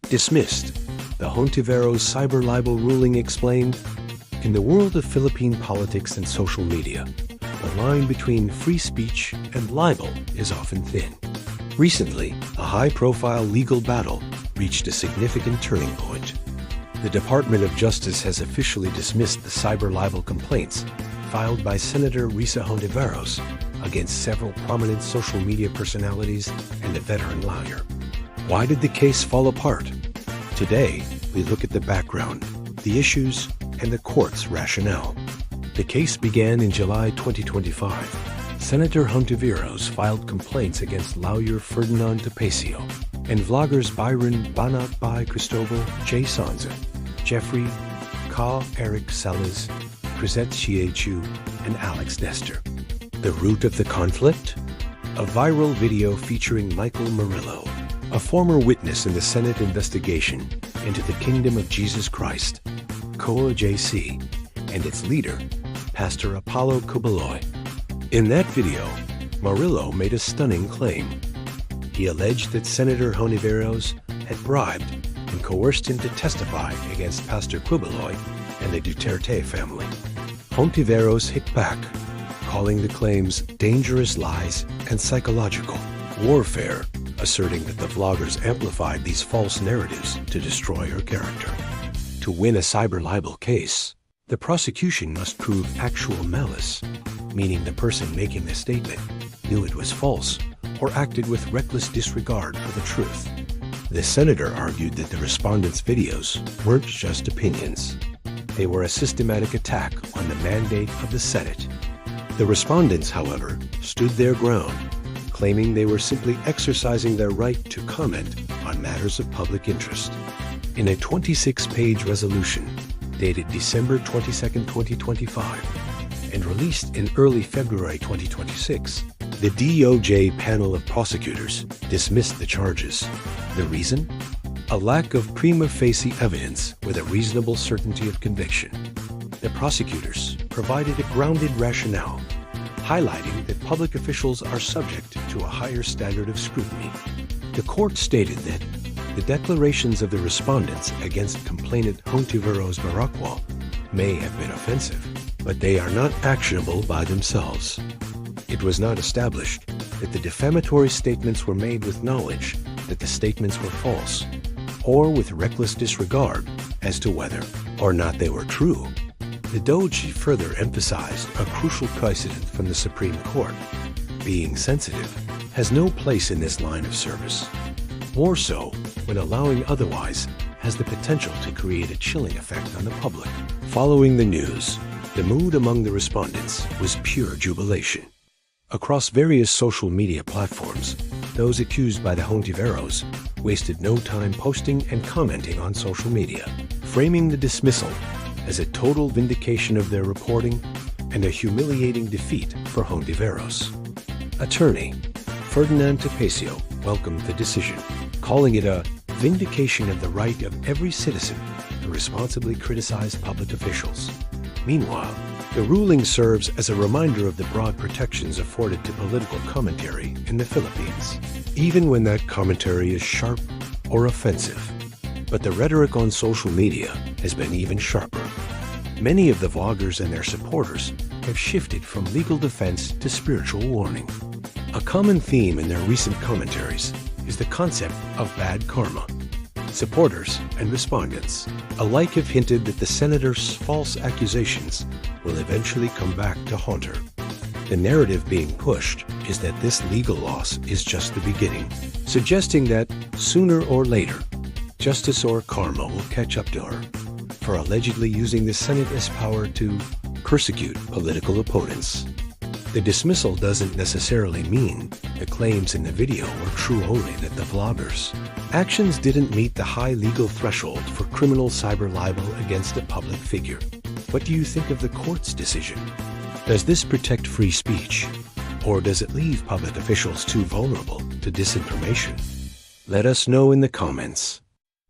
Dismissed. The Hontiveros cyberlibel ruling explained. In the world of Philippine politics and social media, the line between free speech and libel is often thin. Recently, a high-profile legal battle reached a significant turning point. The Department of Justice has officially dismissed the cyberlibel complaints filed by Senator Risa Hontiveros against several prominent social media personalities and a veteran lawyer. Why did the case fall apart? Today, we look at the background, the issues, and the court's rationale. The case began in July 2025. Senator Hontiveros filed complaints against lawyer Ferdinand Tapasio and vloggers Byron Banat by Cristobal J. Sanza, Jeffrey Ka Eric Salas, Crisette Chiachu, and Alex Nestor. The root of the conflict? A viral video featuring Michael Maurillo, a former witness in the Senate investigation into the Kingdom of Jesus Christ, KOJC, and its leader, Pastor Apollo Quiboloy. In that video, Maurillo made a stunning claim. He alleged that Senator Hontiveros had bribed and coerced him to testify against Pastor Quiboloy and the Dutertes family. Hontiveros hit back, calling the claims dangerous lies and psychological warfare, asserting that the vloggers amplified these false narratives to destroy her character. To win a cyberlibel case, the prosecution must prove actual malice, meaning the person making the statement knew it was false or acted with reckless disregard for the truth. The senator argued that the respondents' videos weren't just opinions. They were a systematic attack on the mandate of the Senate. The respondents, however, stood their ground, claiming they were simply exercising their right to comment on matters of public interest. In a 26-page resolution dated December 22, 2025, and released in early February 2026, the DOJ panel of prosecutors dismissed the charges. The reason? A lack of prima facie evidence with a reasonable certainty of conviction. The prosecutors provided a grounded rationale, highlighting that public officials are subject to a higher standard of scrutiny. The court stated that the declarations of the respondents against complainant Hontiveros Baracua may have been offensive, but they are not actionable by themselves. It was not established that the defamatory statements were made with knowledge that the statements were false, or with reckless disregard as to whether or not they were true. The DOJ further emphasized a crucial precedent from the Supreme Court. Being sensitive has no place in this line of service. More so, when allowing otherwise has the potential to create a chilling effect on the public. Following the news, the mood among the respondents was pure jubilation. Across various social media platforms, those accused by the Hontiveros wasted no time posting and commenting on social media, framing the dismissal as a total vindication of their reporting and a humiliating defeat for Hontiveros. Attorney Ferdinand Tapasio welcomed the decision, calling it a vindication of the right of every citizen to responsibly criticize public officials. Meanwhile, the ruling serves as a reminder of the broad protections afforded to political commentary in the Philippines, even when that commentary is sharp or offensive. But the rhetoric on social media has been even sharper. Many of the vloggers and their supporters have shifted from legal defense to spiritual warning. A common theme in their recent commentaries is the concept of bad karma. Supporters and respondents alike have hinted that the senator's false accusations will eventually come back to haunt her. The narrative being pushed is that this legal loss is just the beginning, suggesting that sooner or later, justice or karma will catch up to her for allegedly using the Senate as power to persecute political opponents. The dismissal doesn't necessarily mean the claims in the video were true, only that the vloggers' actions didn't meet the high legal threshold for criminal cyberlibel against a public figure. What do you think of the court's decision? Does this protect free speech, or does it leave public officials too vulnerable to disinformation? Let us know in the comments.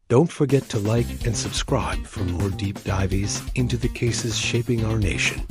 Don't forget to like and subscribe for more deep dives into the cases shaping our nation.